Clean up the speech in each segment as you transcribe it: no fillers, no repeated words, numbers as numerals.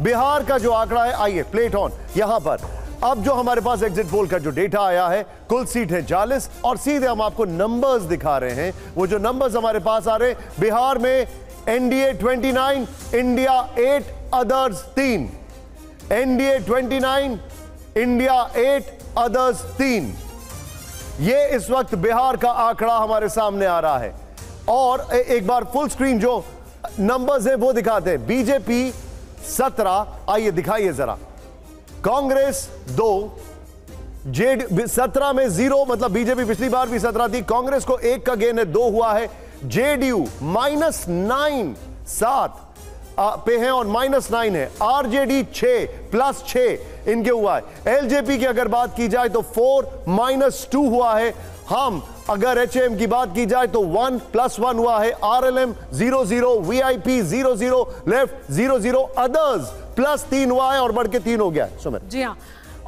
बिहार का जो आंकड़ा है, आइए प्लेट ऑन यहां पर। अब जो हमारे पास एग्जिट पोल का जो डेटा आया है, कुल सीट है 40 और सीधे हम आपको नंबर्स दिखा रहे हैं। वो जो नंबर्स हमारे पास आ रहे हैं, बिहार में NDA 29, India 8, others 3। NDA 29, India 8, others 3। ये इस वक्त बिहार का आंकड़ा हमारे सामने आ रहा है। और एक बार फुल स्क्रीन जो नंबर्स है वो दिखाते हैं। बीजेपी 17, आइए दिखाइए जरा। कांग्रेस 2, जेड 17 में 0, मतलब बीजेपी पिछली बार भी 17 थी। कांग्रेस को 1 का गेन है, 2 हुआ है। जेडीयू -9, 7 पे है और -9 है। आरजेडी 6 +6 इनके हुआ है। एलजेपी की अगर बात की जाए तो 4 -2 हुआ है। हम अगर एचएम की बात की जाए तो 1 +1 हुआ है। आरएलएम 0-0, वीआईपी 0-0, लेफ्ट 0-0, अदर्स +3 हुआ है और बढ़ के 3 हो गया है। सुमित जी हाँ,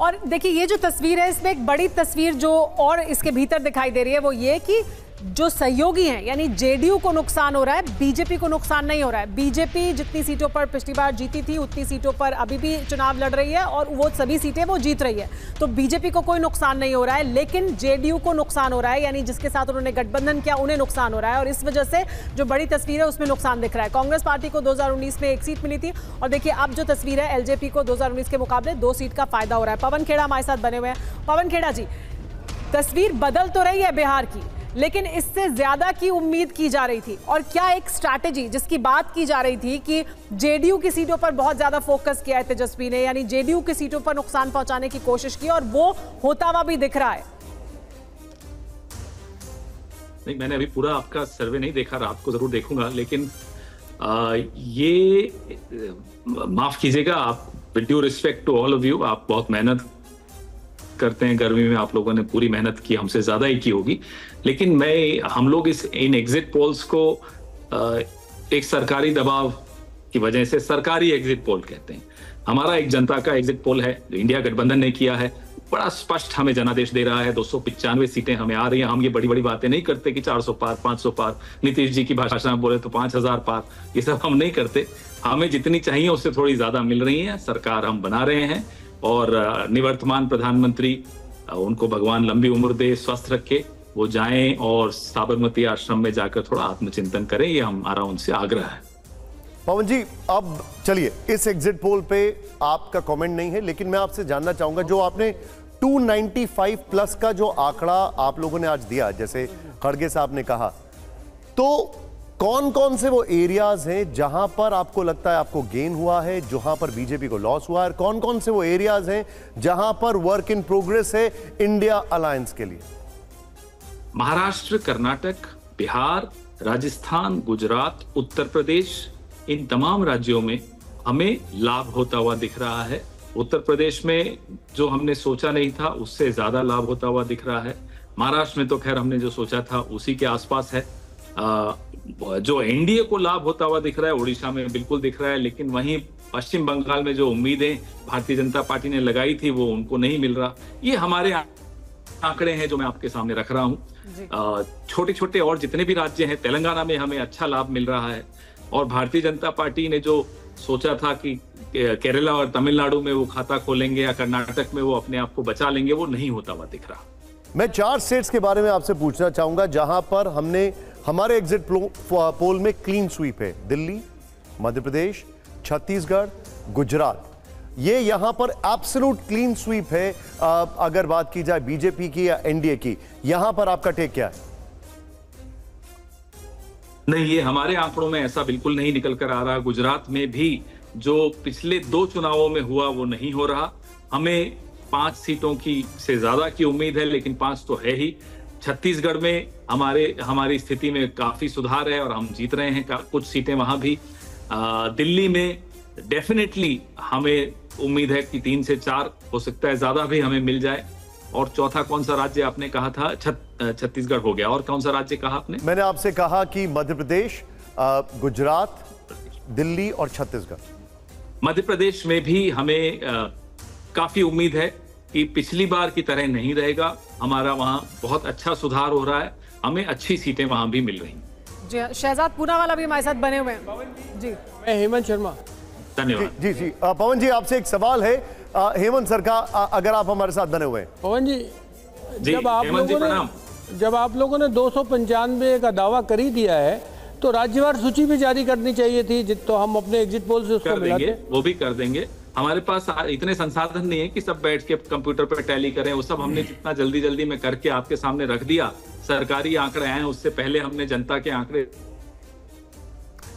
और देखिए ये जो तस्वीर है, इसमें एक बड़ी तस्वीर जो और इसके भीतर दिखाई दे रही है वो ये कि जो सहयोगी हैं, यानी जेडीयू को नुकसान हो रहा है, बीजेपी को नुकसान नहीं हो रहा है। बीजेपी जितनी सीटों पर पिछली बार जीती थी उतनी सीटों पर अभी भी चुनाव लड़ रही है और वो सभी सीटें वो जीत रही है, तो बीजेपी को कोई नुकसान नहीं हो रहा है। लेकिन जेडीयू को नुकसान हो रहा है, यानी जिसके साथ उन्होंने गठबंधन किया उन्हें नुकसान हो रहा है और इस वजह से जो बड़ी तस्वीर है उसमें नुकसान दिख रहा है। कांग्रेस पार्टी को 2019 में 1 सीट मिली थी और देखिए अब जो तस्वीर है, एलजेपी को 2019 के मुकाबले 2 सीट का फायदा हो रहा है। पवन खेड़ा हमारे साथ बने हुए हैं। पवन खेड़ा जी, तस्वीर बदल तो रही है बिहार की, लेकिन इससे ज्यादा की उम्मीद की जा रही थी। और क्या एक स्ट्रैटेजी जिसकी बात की जा रही थी कि जेडीयू की सीटों पर बहुत ज्यादा फोकस किया है तेजस्वी ने, यानी जेडीयू की सीटों पर नुकसान पहुंचाने की कोशिश की और वो होता हुआ भी दिख रहा है। नहीं, मैंने अभी पूरा आपका सर्वे नहीं देखा, रात को जरूर देखूंगा, लेकिन ये माफ कीजिएगा, आप with due respect to all of you, आप बहुत मेहनत करते हैं। गर्मी में आप लोगों ने पूरी मेहनत की, हमसे ज्यादा ही की होगी, लेकिन हम लोग इन एग्जिट पोल्स को एक सरकारी दबाव की वजह से सरकारी एग्जिट पोल कहते हैं। हमारा एक जनता का एग्जिट पोल है जो इंडिया गठबंधन ने किया है, बड़ा स्पष्ट हमें जनादेश दे रहा है। 295 सीटें हमें आ रही हैं। हम ये बड़ी बड़ी बातें नहीं करते कि 400 पार, 500 पार, नीतीश जी की भाषा में बोले तो 5000 पार, ये सब हम नहीं करते। हमें जितनी चाहिए उससे थोड़ी ज्यादा मिल रही है। सरकार हम बना रहे हैं और निवर्तमान प्रधानमंत्री, उनको भगवान लंबी उम्र दे, स्वस्थ रखे, वो जाएं और साबरमती आश्रम में जाकर थोड़ा आत्मचिंतन करें, ये हमारा उनसे आग्रह है। पवन जी, अब चलिए, इस एग्जिट पोल पे आपका कमेंट नहीं है, लेकिन मैं आपसे जानना चाहूंगा, जो आपने 295 प्लस का जो आंकड़ा आप लोगों ने आज दिया, जैसे खड़गे साहब ने कहा, तो कौन कौन से वो एरियाज हैं जहां पर आपको लगता है आपको गेन हुआ है, जहां पर बीजेपी को लॉस हुआ है, कौन कौन से वो एरियाज हैं जहां पर वर्क इन प्रोग्रेस है इंडिया अलायंस के लिए? महाराष्ट्र, कर्नाटक, बिहार, राजस्थान, गुजरात, उत्तर प्रदेश, इन तमाम राज्यों में हमें लाभ होता हुआ दिख रहा है। उत्तर प्रदेश में जो हमने सोचा नहीं था उससे ज्यादा लाभ होता हुआ दिख रहा है। महाराष्ट्र में तो खैर हमने जो सोचा था उसी के आसपास है। जो एनडीए को लाभ होता हुआ दिख रहा है उड़ीसा में बिल्कुल दिख रहा है, लेकिन वहीं पश्चिम बंगाल में जो उम्मीदें भारतीय जनता पार्टी ने लगाई थी वो उनको नहीं मिल रहा। ये हमारे आंकड़े हैं जो मैं आपके सामने रख रहा हूँ। छोटे छोटे और जितने भी राज्य हैं, तेलंगाना में हमें अच्छा लाभ मिल रहा है और भारतीय जनता पार्टी ने जो सोचा था कि केरला और तमिलनाडु में वो खाता खोलेंगे या कर्नाटक में वो अपने आप को बचा लेंगे, वो नहीं होता हुआ दिख रहा। मैं 4 स्टेट्स के बारे में आपसे पूछना चाहूंगा जहां पर हमारे एग्जिट पोल में क्लीन स्वीप है। दिल्ली, मध्य प्रदेश, छत्तीसगढ़, गुजरात, ये यहां पर एब्सोल्यूट क्लीन स्वीप है। अगर बात की जाए बीजेपी की या एनडीए की, यहां पर आपका टेक क्या है? नहीं, ये हमारे आंकड़ों में ऐसा बिल्कुल नहीं निकल कर आ रहा। गुजरात में भी जो पिछले 2 चुनावों में हुआ वो नहीं हो रहा। हमें 5 सीटों की से ज्यादा की उम्मीद है, लेकिन 5 तो है ही। छत्तीसगढ़ में हमारी स्थिति में काफी सुधार है और हम जीत रहे हैं कुछ सीटें वहां भी। दिल्ली में डेफिनेटली हमें उम्मीद है कि 3 से 4, हो सकता है ज्यादा भी हमें मिल जाए। और चौथा कौन सा राज्य आपने कहा था? छत्तीसगढ़ हो गया। और कौन सा राज्य कहा आपने? मैंने आपसे कहा कि मध्य प्रदेश, गुजरात, दिल्ली और छत्तीसगढ़। मध्य प्रदेश में भी हमें काफी उम्मीद है कि पिछली बार की तरह नहीं रहेगा। हमारा वहां बहुत अच्छा सुधार हो रहा है, हमें अच्छी सीटें वहां भी मिल रही हैं। जी, शहजाद पूनावाला भी हमारे साथ बने हुए हैं। जी, मैं हेमंत शर्मा। धन्यवाद। जी जी पवन जी, आपसे एक सवाल है। हेमंत सर का, अगर आप हमारे साथ बने हुए हैं। पवन जी, जी, जब आप लोगों ने 295 का दावा कर ही दिया है तो राज्यवार सूची भी जारी करनी चाहिए थी, तो हम अपने एग्जिट पोल से उसको मिलाते। वो भी कर देंगे। हमारे पास इतने संसाधन नहीं है कि सब बैठ के कंप्यूटर पर टैली करें। वो सब हमने जितना जल्दी में करके आपके सामने रख दिया। सरकारी आंकड़े आए, उससे पहले हमने जनता के आंकड़े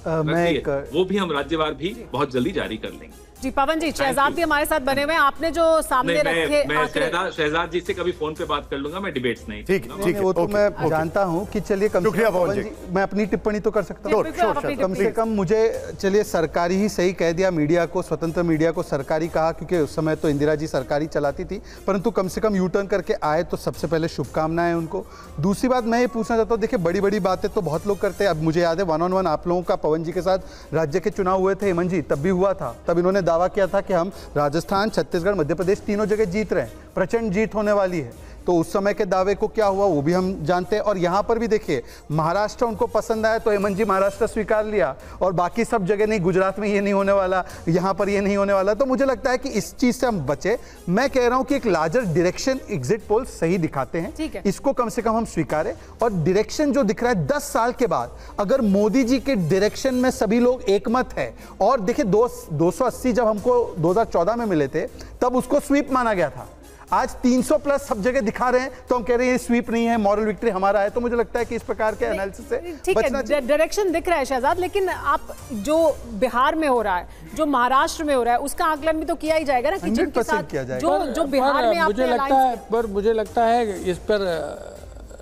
वो भी हम राज्यवार भी बहुत जल्दी जारी कर लेंगे। जी पवन जी, शहजाद भी हमारे साथ बने हुए हैं। आपने जो सामने रखे मैं शहजाद जी से कभी फोन पे बात कर लूंगा, मैं डिबेट्स नहीं। ठीक है, वो तो मैं जानता हूं कि चलिए कम से कम मैं अपनी टिप्पणी तो कर सकता हूं। कम से कम मुझे, चलिए सरकारी ही सही कह दिया, मीडिया को, स्वतंत्र मीडिया को सरकारी कहा, क्योंकि उस समय तो इंदिरा जी सरकारी चलाती थी, परंतु कम से कम यू टर्न करके आए तो सबसे पहले शुभकामनाएं उनको। दूसरी बात मैं ये पूछना चाहता हूँ, देखिए बड़ी बड़ी बातें तो बहुत लोग करते हैं। अब मुझे याद है 1-on-1 आप लोगों का पवन जी के साथ राज्य के चुनाव हुए थे, हेमंत जी, तब भी हुआ था। तब इन्होंने दावा किया था कि हम राजस्थान, छत्तीसगढ़, मध्य प्रदेश तीनों जगह जीत रहे हैं, प्रचंड जीत होने वाली है। तो उस समय के दावे को क्या हुआ वो भी हम जानते हैं। और यहाँ पर भी देखिए, महाराष्ट्र उनको पसंद आया तो हेमंत जी महाराष्ट्र स्वीकार लिया, और बाकी सब जगह नहीं, गुजरात में ये नहीं होने वाला, यहाँ पर ये नहीं होने वाला। तो मुझे लगता है कि इस चीज़ से हम बचे। मैं कह रहा हूँ कि एक लार्जर डायरेक्शन एग्जिट पोल सही दिखाते हैं, इसको कम से कम हम स्वीकारें। और डायरेक्शन जो दिख रहा है 10 साल के बाद, अगर मोदी जी के डायरेक्शन में सभी लोग एकमत है, और देखिए 280 जब हमको 2014 में मिले थे तब उसको स्वीप माना गया था। आज 300 प्लस सब जगह दिखा रहे हैं तो हम कह रहे हैं ये स्वीप नहीं है, मॉरल विक्ट्री हमारा है। तो मुझे लगता है कि इस प्रकार के एनालिसिस से बचना चाहिए। डायरेक्शन दिख रहा है शहजाद, लेकिन आप जो बिहार में हो रहा है, जो महाराष्ट्र में हो रहा है, उसका आकलन भी तो किया ही जाएगा ना कि जिनके साथ जो बिहार में मुझे लगता है इस पर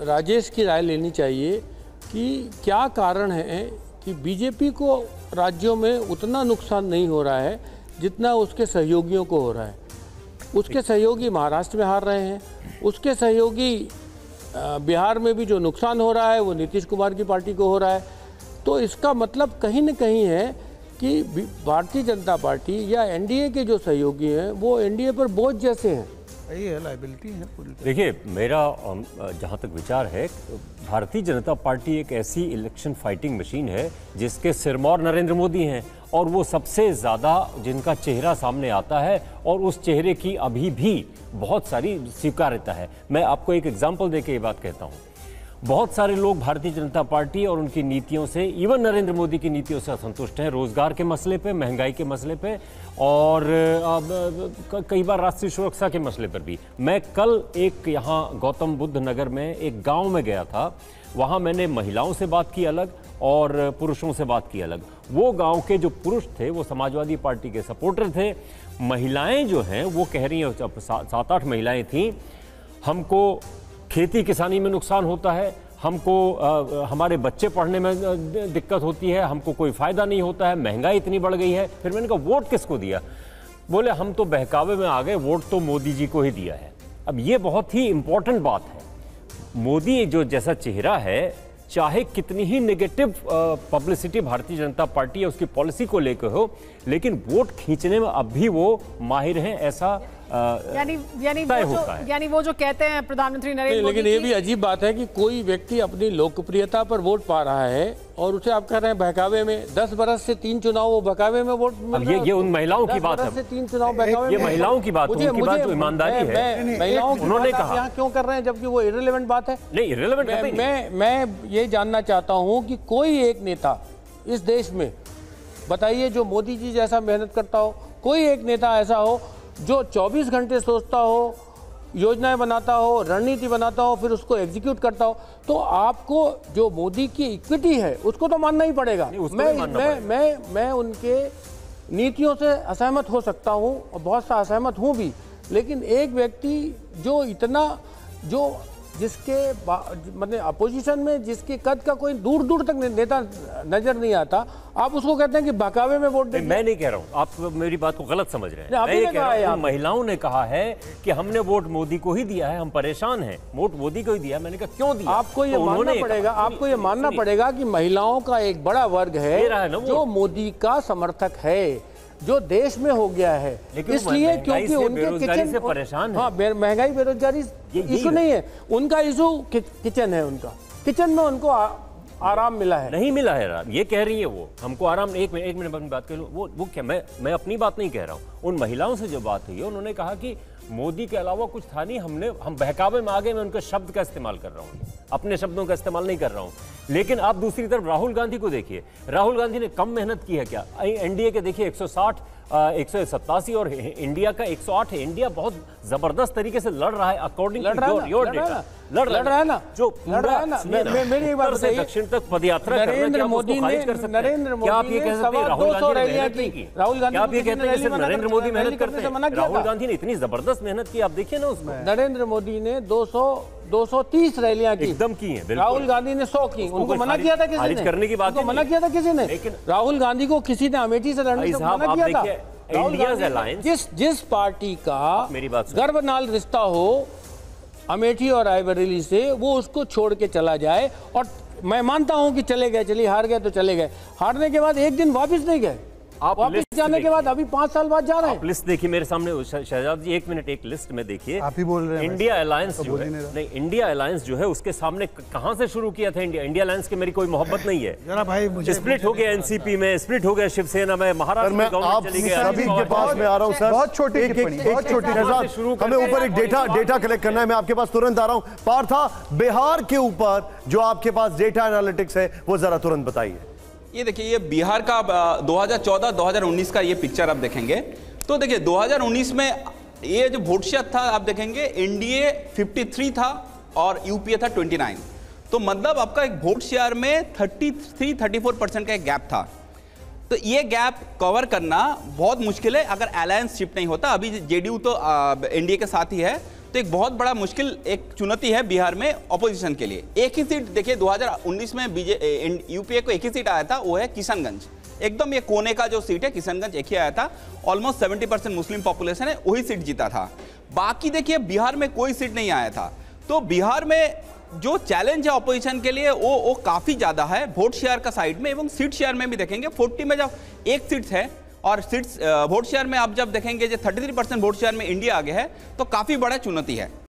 राजेश की राय लेनी चाहिए कि क्या कारण है कि बीजेपी को राज्यों में उतना नुकसान नहीं हो रहा है जितना उसके सहयोगियों को हो रहा है। उसके सहयोगी महाराष्ट्र में हार रहे हैं, उसके सहयोगी बिहार में भी जो नुकसान हो रहा है वो नीतीश कुमार की पार्टी को हो रहा है। तो इसका मतलब कहीं न कहीं है कि भारतीय जनता पार्टी या एनडीए के जो सहयोगी हैं वो एनडीए पर बोझ जैसे हैं। ये लायबिलिटी है पूरी। देखिए, मेरा जहाँ तक विचार है, भारतीय जनता पार्टी एक ऐसी इलेक्शन फाइटिंग मशीन है जिसके सिरमौर नरेंद्र मोदी हैं, और वो सबसे ज़्यादा जिनका चेहरा सामने आता है, और उस चेहरे की अभी भी बहुत सारी स्वीकार्यता है। मैं आपको एक एग्जाम्पल देके ये बात कहता हूँ। बहुत सारे लोग भारतीय जनता पार्टी और उनकी नीतियों से, इवन नरेंद्र मोदी की नीतियों से असंतुष्ट हैं, रोजगार के मसले पे, महंगाई के मसले पे, और कई बार राष्ट्रीय सुरक्षा के मसले पर भी। मैं कल एक यहाँ गौतम बुद्ध नगर में एक गांव में गया था। वहाँ मैंने महिलाओं से बात की अलग और पुरुषों से बात की अलग। वो गांव के जो पुरुष थे वो समाजवादी पार्टी के सपोर्टर थे। महिलाएं जो हैं वो कह रही हैं, 7-8 महिलाएं थीं, हमको खेती किसानी में नुकसान होता है, हमको हमारे बच्चे पढ़ने में दिक्कत होती है, हमको कोई फ़ायदा नहीं होता है, महंगाई इतनी बढ़ गई है। फिर मैंने कहा वोट किसको दिया? बोले हम तो बहकावे में आ गए, वोट तो मोदी जी को ही दिया है। अब ये बहुत ही इम्पोर्टेंट बात है। मोदी जो जैसा चेहरा है, चाहे कितनी ही negative publicity Bharatiya Janata party या उसकी पॉलिसी को लेकर हो, लेकिन वोट खींचने में अब भी वो माहिर हैं, ऐसा यानी वो जो कहते हैं प्रधानमंत्री नरेंद्र मोदी। लेकिन ये भी अजीब बात है कि कोई व्यक्ति अपनी लोकप्रियता पर वोट पा रहा है और उसे आप कह रहे हैं बहकावे में। 10 बरस से 3 चुनाव वो बहकावे में वोट मिल रहा है। ये उन महिलाओं की बात है। 3 चुनाव बहकावे में, ये महिलाओं की बात, उनकी बात जो ईमानदारी है, महिलाओं की उन्होंने बात कहा यहाँ क्यों कर रहे हैं जबकि वो इररिलेवेंट बात है। नहीं, इररिलेवेंट मैं ये जानना चाहता हूँ कि कोई एक नेता इस देश में बताइए जो मोदी जी जैसा मेहनत करता हो, कोई एक नेता ऐसा हो जो 24 घंटे सोचता हो, योजनाएं बनाता हो, रणनीति बनाता हो, फिर उसको एग्जीक्यूट करता हो। तो आपको जो मोदी की इक्विटी है उसको तो मानना ही पड़ेगा। मैं उनके नीतियों से असहमत हो सकता हूं और बहुत सा असहमत हूं भी, लेकिन एक व्यक्ति जो इतना, जो जिसके मतलब अपोजिशन में जिसके कद का कोई दूर दूर तक नेता नजर नहीं आता, आप उसको कहते हैं कि बहकावे में वोट देंगे। मैं नहीं कह रहा हूं, आप मेरी बात को गलत समझ रहे हैं। मैं ये कह रहा हूं, महिलाओं ने कहा है कि हमने वोट मोदी को ही दिया है, हम परेशान हैं, वोट मोदी को ही दिया। मैंने कहा क्यों दिया? आपको ये मानना पड़ेगा, आपको ये मानना पड़ेगा कि महिलाओं का एक बड़ा वर्ग है जो मोदी का समर्थक है, जो देश में हो गया है, इसलिए क्योंकि उनके किचन से परेशान है। हाँ, महंगाई बेरोजगारी इशू नहीं है उनका, इशू किचन है। उनका किचन में उनको आराम मिला है। नहीं मिला है आराम, ये कह रही है वो हमको आराम। एक मिनट अपनी बात कर लूँ। वो क्या, मैं अपनी बात नहीं कह रहा हूँ, उन महिलाओं से जो बात हुई है उन्होंने कहा कि मोदी के अलावा कुछ था नहीं, हम बहकावे में आ गए। मैं उनके शब्द का इस्तेमाल कर रहा हूँ, अपने शब्दों का इस्तेमाल नहीं कर रहा हूँ। लेकिन आप दूसरी तरफ राहुल गांधी को देखिए, राहुल गांधी ने कम मेहनत की है क्या? एनडीए के देखिए 160 187 और इंडिया का 108 है। इंडिया बहुत जबरदस्त तरीके से लड़ रहा है अकॉर्डिंग टू योर डेटा। लड़ रहा है ना, जो लड़ रहा है ना। मेरी एक बात बताइए, दक्षिण तक पदयात्रा नरेंद्र मोदी ने क्या आप ये कह सकते हैं राहुल गांधी ने मेहनत नहीं की? राहुल गांधी, क्या आप ये कहते हैं सिर्फ नरेंद्र मोदी मेहनत करते हैं? राहुल गांधी ने इतनी जबरदस्त मेहनत की, आप देखिए ना उसमें। नरेंद्र मोदी ने 230 रैलियां की, एकदम की हैं। राहुल गांधी ने 100 की। उनको मना किया था किसी ने? करने की बात मना किया था किसी ने? राहुल गांधी को किसी ने अमेठी से लड़ने से मना किया था? इंडियाज अलायंस, जिस पार्टी का मेरी बात गर्भनाल रिश्ता हो अमेठी और रायबरेली से, वो उसको छोड़ के चला जाए। और मैं मानता हूं कि चले गए, चलिए हार गए तो चले गए, हारने के बाद एक दिन वापस नहीं गए, आप वापस जाने के बाद अभी 5 साल बाद जा रहे हैं। लिस्ट देखिए मेरे सामने शहजाद जी, एक मिनट, एक लिस्ट में देखिए। आप ही बोल रहे हैं। इंडिया अलायंस जो है, नहीं इंडिया अलायंस जो है उसके सामने कहां से शुरू किया था इंडिया अलायंस की मेरी कोई मोहब्बत नहीं है। जरा भाई मुझे स्प्लिट हो गया एनसीपी में, स्प्लिट हो गया शिवसेना में, महाराष्ट्र में गवर्नमेंट चली गई। सभी के पास में आ रहा हूं सर, बहुत छोटी टिप्पणी, बहुत छोटी। हमें ऊपर एक डेटा कलेक्ट करना है, मैं आपके पास तुरंत आ रहा हूं। पार्था, बिहार के ऊपर जो आपके पास डेटा एनालिटिक्स है वो जरा तुरंत बताइए। ये देखिए, ये बिहार का 2014-2019 का ये पिक्चर आप देखेंगे तो देखिए 2019 में ये जो वोट शेयर था आप देखेंगे, एनडीए 53 था और यूपीए था 29। तो मतलब आपका एक वोट शेयर में 33-34% का एक गैप था। तो ये गैप कवर करना बहुत मुश्किल है अगर अलायंस शिफ्ट नहीं होता। अभी जेडीयू तो एनडीए के साथ ही है, तो एक बहुत बड़ा मुश्किल एक चुनौती है बिहार में ऑपोजिशन के लिए। एक ही सीट देखिए 2019 में यूपीए को एक ही सीट आया था, वो है किशनगंज। एकदम ये कोने का जो सीट है किशनगंज, एक ही आया था। ऑलमोस्ट 70% मुस्लिम पॉपुलेशन है, वही सीट जीता था। बाकी देखिए बिहार में कोई सीट नहीं आया था। तो बिहार में जो चैलेंज है ऑपोजिशन के लिए वो काफी ज्यादा है वोट शेयर का साइड में, एवं सीट शेयर में भी देखेंगे 40 में जब एक सीट है और सीट्स वोट शेयर में आप जब देखेंगे जो 33% वोट शेयर में इंडिया आगे है, तो काफी बड़ा चुनौती है।